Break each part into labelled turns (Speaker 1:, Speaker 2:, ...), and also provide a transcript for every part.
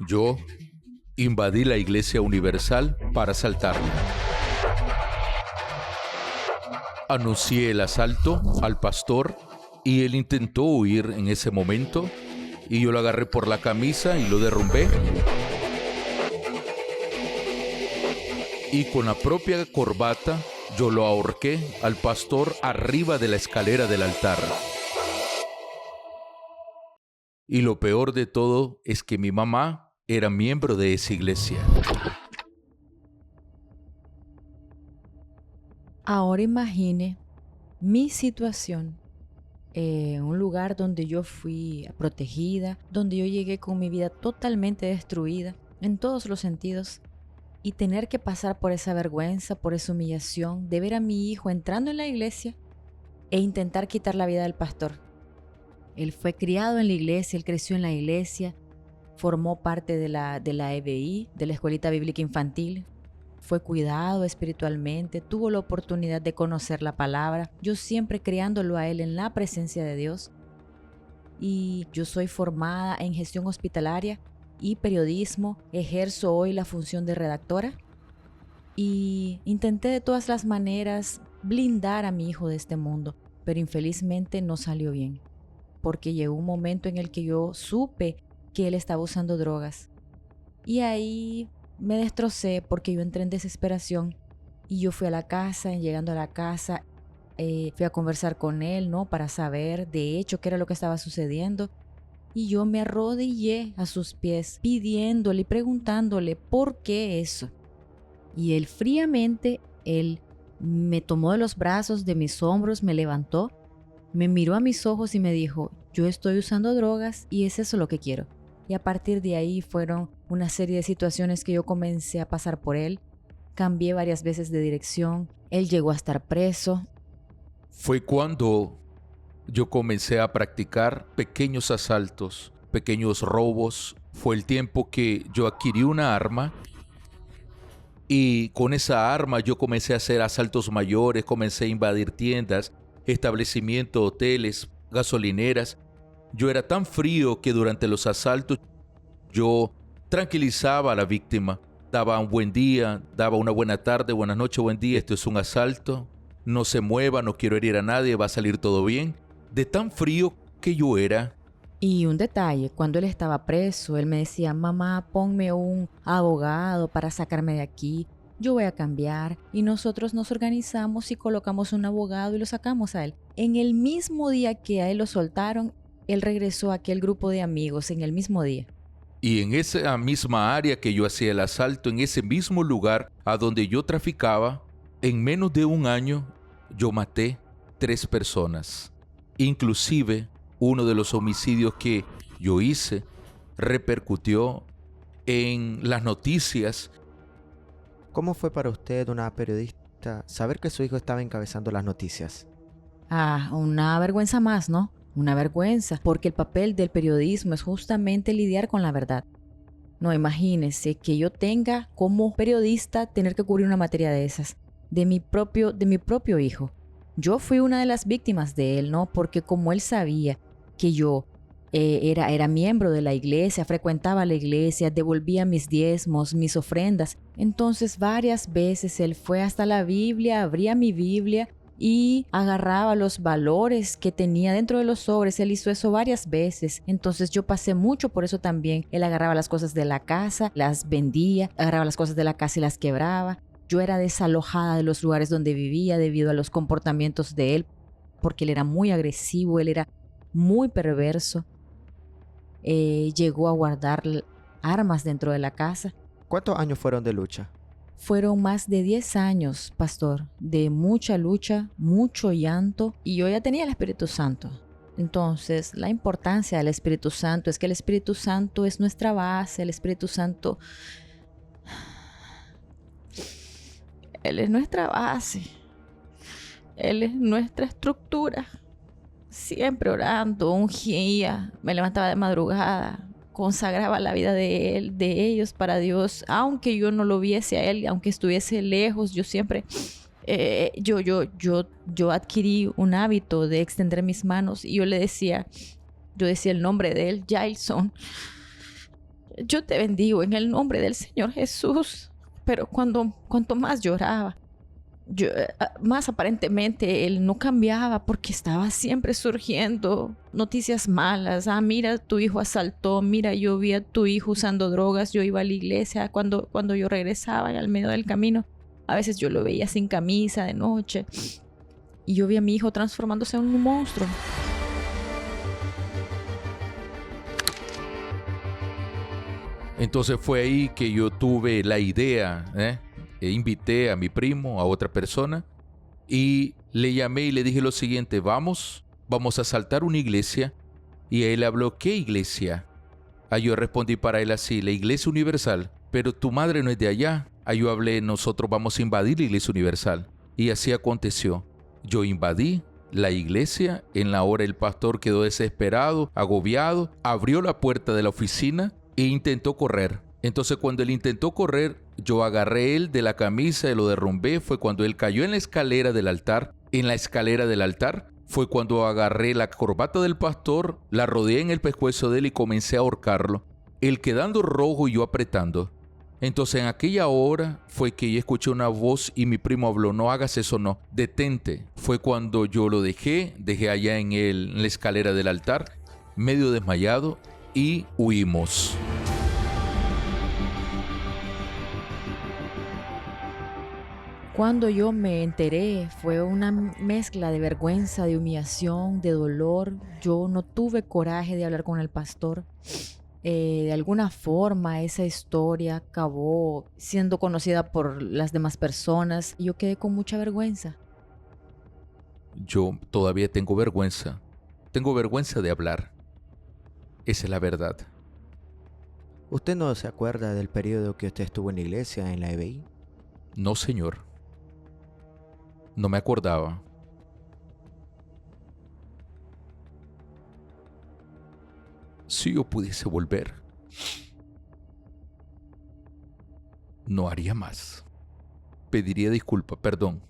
Speaker 1: Yo invadí la Iglesia Universal para asaltarla. Anuncié el asalto al pastor y él intentó huir en ese momento y yo lo agarré por la camisa y lo derrumbé. Y con la propia corbata yo lo ahorqué al pastor arriba de la escalera del altar. Y lo peor de todo es que mi mamá era miembro de esa iglesia.
Speaker 2: Ahora imagine mi situación en un lugar donde yo fui protegida, donde yo llegué con mi vida totalmente destruida en todos los sentidos, y tener que pasar por esa vergüenza, por esa humillación de ver a mi hijo entrando en la iglesia e intentar quitar la vida del pastor. Él fue criado en la iglesia, él creció en la iglesia, formó parte de la EBI, de la Escuelita Bíblica Infantil, fue cuidado espiritualmente, tuvo la oportunidad de conocer la palabra, yo siempre criándolo a él en la presencia de Dios. Y yo soy formada en gestión hospitalaria y periodismo, ejerzo hoy la función de redactora y intenté de todas las maneras blindar a mi hijo de este mundo, pero infelizmente no salió bien, porque llegó un momento en el que yo supe que él estaba usando drogas y ahí me destrocé porque yo entré en desesperación y yo fui a la casa, llegando a la casa fui a conversar con él, ¿no? Para saber de hecho qué era lo que estaba sucediendo. Y yo me arrodillé a sus pies, pidiéndole y preguntándole por qué eso. Y él fríamente, él me tomó de los brazos, de mis hombros, me levantó, me miró a mis ojos y me dijo, yo estoy usando drogas y es eso lo que quiero. Y a partir de ahí fueron una serie de situaciones que yo comencé a pasar por él. Cambié varias veces de dirección, él llegó a estar preso.
Speaker 1: Fue cuando yo comencé a practicar pequeños asaltos, pequeños robos. Fue el tiempo que yo adquirí una arma y con esa arma yo comencé a hacer asaltos mayores, comencé a invadir tiendas, establecimientos, hoteles, gasolineras. Yo era tan frío que durante los asaltos yo tranquilizaba a la víctima. Daba un buen día, daba una buena tarde, buenas noches, buen día, esto es un asalto. No se mueva, no quiero herir a nadie, va a salir todo bien. De tan frío que yo era.
Speaker 2: Y un detalle, cuando él estaba preso, él me decía, mamá, ponme un abogado para sacarme de aquí, yo voy a cambiar. Y nosotros nos organizamos y colocamos un abogado y lo sacamos a él. En el mismo día que a él lo soltaron, él regresó a aquel grupo de amigos, en el mismo día.
Speaker 1: Y en esa misma área que yo hacía el asalto, en ese mismo lugar a donde yo traficaba, en menos de un año yo maté 3 personas. Inclusive, uno de los homicidios que yo hice repercutió en las noticias.
Speaker 3: ¿Cómo fue para usted, una periodista, saber que su hijo estaba encabezando las noticias?
Speaker 2: Una vergüenza más, ¿no? Una vergüenza, porque el papel del periodismo es justamente lidiar con la verdad. No, imagínese que yo tenga como periodista tener que cubrir una materia de esas, de mi propio hijo. Yo fui una de las víctimas de él, ¿no? Porque como él sabía que yo era miembro de la iglesia, frecuentaba la iglesia, devolvía mis diezmos, mis ofrendas, entonces varias veces él fue hasta la Biblia, abría mi Biblia y agarraba los valores que tenía dentro de los sobres. Él hizo eso varias veces, entonces yo pasé mucho por eso también. Él agarraba las cosas de la casa, las vendía, agarraba las cosas de la casa y las quebraba. Yo era desalojada de los lugares donde vivía debido a los comportamientos de él, porque él era muy agresivo, él era muy perverso. Llegó a guardar armas dentro de la casa.
Speaker 3: ¿Cuántos años fueron de lucha?
Speaker 2: Fueron más de 10 años, pastor, de mucha lucha, mucho llanto, y yo ya tenía el Espíritu Santo. Entonces, la importancia del Espíritu Santo es que el Espíritu Santo es nuestra base, el Espíritu Santo, Él es nuestra base, Él es nuestra estructura. Siempre orando, ungía, me levantaba de madrugada, consagraba la vida de él, de ellos para Dios, aunque yo no lo viese a él, aunque estuviese lejos, yo siempre, yo adquirí un hábito de extender mis manos y yo decía el nombre de él, Jailson, yo te bendigo en el nombre del Señor Jesús. Pero cuanto más lloraba, más aparentemente él no cambiaba, porque estaba siempre surgiendo noticias malas. Mira, tu hijo asaltó, mira, yo vi a tu hijo usando drogas, yo iba a la iglesia cuando yo regresaba al medio del camino. A veces yo lo veía sin camisa de noche y yo vi a mi hijo transformándose en un monstruo.
Speaker 1: Entonces fue ahí que yo tuve la idea, e invité a mi primo, a otra persona, y le llamé y le dije lo siguiente: vamos a asaltar una iglesia. Y él habló: ¿qué iglesia? Yo respondí para él así: la Iglesia Universal. Pero tu madre no es de allá. Yo hablé: nosotros vamos a invadir la Iglesia Universal. Y así aconteció. Yo invadí la iglesia. En la hora el pastor quedó desesperado, agobiado, abrió la puerta de la oficina e intentó correr. Entonces cuando él intentó correr, yo agarré él de la camisa y lo derrumbé. Fue cuando él cayó en la escalera del altar. En la escalera del altar fue cuando agarré la corbata del pastor, la rodeé en el pescuezo de él y comencé a ahorcarlo, él quedando rojo y yo apretando. Entonces en aquella hora fue que yo escuché una voz y mi primo habló: no hagas eso, no, detente. Fue cuando yo lo dejé allá en la escalera del altar, medio desmayado, y huimos.
Speaker 2: Cuando yo me enteré, fue una mezcla de vergüenza, de humillación, de dolor. Yo no tuve coraje de hablar con el pastor. De alguna forma esa historia acabó siendo conocida por las demás personas y yo quedé con mucha vergüenza.
Speaker 1: Yo todavía tengo vergüenza. Tengo vergüenza de hablar. Esa es la verdad.
Speaker 3: ¿Usted no se acuerda del periodo que usted estuvo en la iglesia, en la EBI?
Speaker 1: No, señor. No me acordaba. Si yo pudiese volver, no haría más. Pediría disculpa, perdón.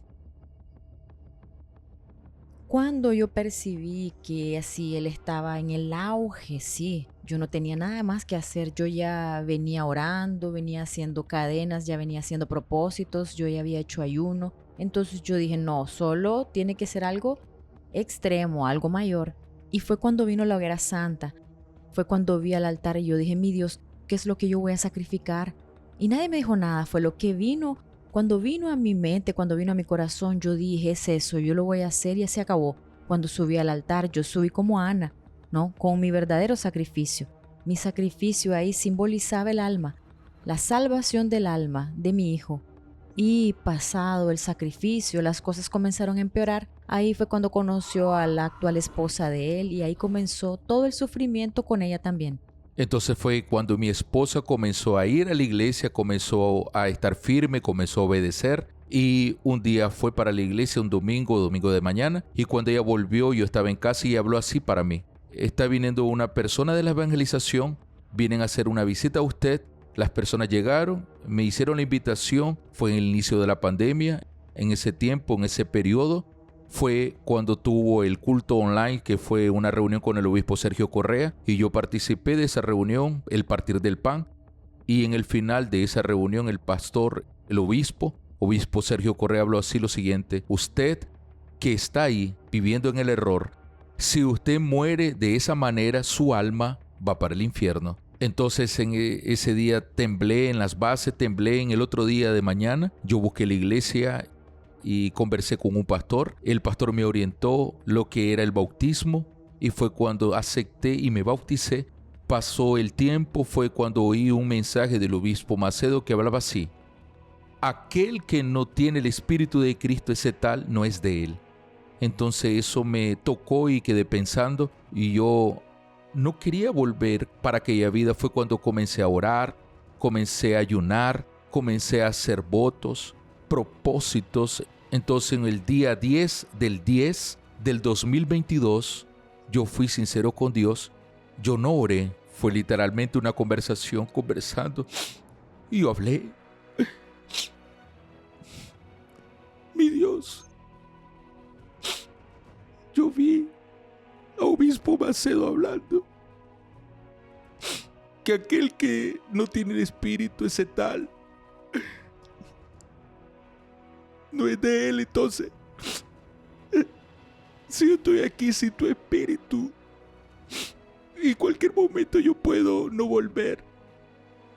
Speaker 2: Cuando yo percibí que así él estaba en el auge, sí, yo no tenía nada más que hacer. Yo ya venía orando, venía haciendo cadenas, ya venía haciendo propósitos, yo ya había hecho ayuno. Entonces yo dije: no, solo tiene que ser algo extremo, algo mayor. Y fue cuando vino la hoguera santa. Fue cuando vi al altar y yo dije: mi Dios, ¿qué es lo que yo voy a sacrificar? Y nadie me dijo nada. Fue lo que vino. Cuando vino a mi mente, cuando vino a mi corazón, yo dije: es eso, yo lo voy a hacer, y así acabó. Cuando subí al altar, yo subí como Ana, ¿no? Con mi verdadero sacrificio. Mi sacrificio ahí simbolizaba el alma, la salvación del alma de mi hijo. Y pasado el sacrificio, las cosas comenzaron a empeorar. Ahí fue cuando conoció a la actual esposa de él y ahí comenzó todo el sufrimiento con ella también.
Speaker 1: Entonces fue cuando mi esposa comenzó a ir a la iglesia, comenzó a estar firme, comenzó a obedecer. Y un día fue para la iglesia, un domingo de mañana. Y cuando ella volvió, yo estaba en casa y habló así para mí: está viniendo una persona de la evangelización, vienen a hacer una visita a usted. Las personas llegaron, me hicieron la invitación. Fue en el inicio de la pandemia. En ese tiempo, en ese periodo, fue cuando tuvo el culto online, que fue una reunión con el obispo Sergio Correa, y yo participé de esa reunión, el partir del pan. Y en el final de esa reunión, el pastor, el obispo Sergio Correa, habló así lo siguiente: usted que está ahí viviendo en el error, si usted muere de esa manera, su alma va para el infierno. Entonces en ese día temblé en las bases, temblé. En el otro día de mañana yo busqué la iglesia y conversé con un pastor. El pastor me orientó lo que era el bautismo y fue cuando acepté y me bauticé. Pasó el tiempo, fue cuando oí un mensaje del obispo Macedo que hablaba así: aquel que no tiene el Espíritu de Cristo, ese tal no es de él. Entonces eso me tocó y quedé pensando, y yo no quería volver para aquella vida. Fue cuando comencé a orar, comencé a ayunar, comencé a hacer votos, propósitos. Entonces en el día 10 del 2022, yo fui sincero con Dios. Yo no oré, fue literalmente una conversación, conversando, y yo hablé: mi Dios, yo vi a obispo Macedo hablando que aquel que no tiene el espíritu, ese tal, no es de él. Entonces, si yo estoy aquí sin tu espíritu, en cualquier momento yo puedo no volver.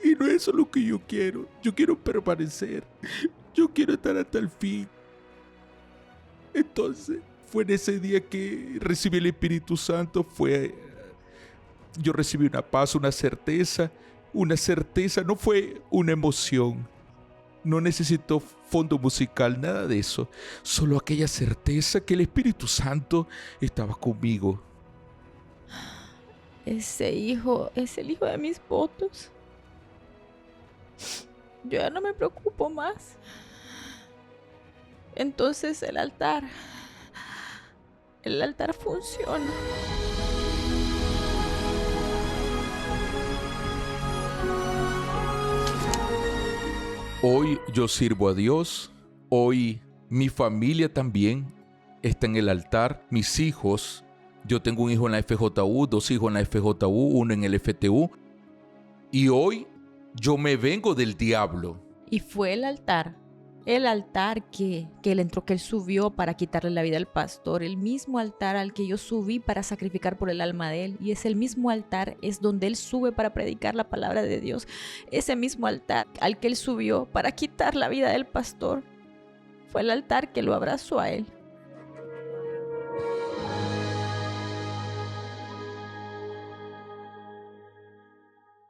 Speaker 1: Y no es eso lo que yo quiero. Yo quiero permanecer. Yo quiero estar hasta el fin. Entonces, fue en ese día que recibí el Espíritu Santo. Yo recibí una paz, una certeza. Una certeza, no fue una emoción. No necesito fondo musical, nada de eso. Solo aquella certeza que el Espíritu Santo estaba conmigo.
Speaker 2: Ese hijo es el hijo de mis votos. Yo ya no me preocupo más. Entonces el altar funciona.
Speaker 1: Hoy yo sirvo a Dios. Hoy mi familia también está en el altar. Mis hijos. Yo tengo un hijo en la FJU, 2 hijos en la FJU, 1 en el FTU. Y hoy yo me vengo del diablo.
Speaker 2: Y fue el altar que él entró, que él subió para quitarle la vida al pastor, el mismo altar al que yo subí para sacrificar por el alma de él, y es el mismo altar, es donde él sube para predicar la palabra de Dios, ese mismo altar al que él subió para quitar la vida del pastor, fue el altar que lo abrazó a él.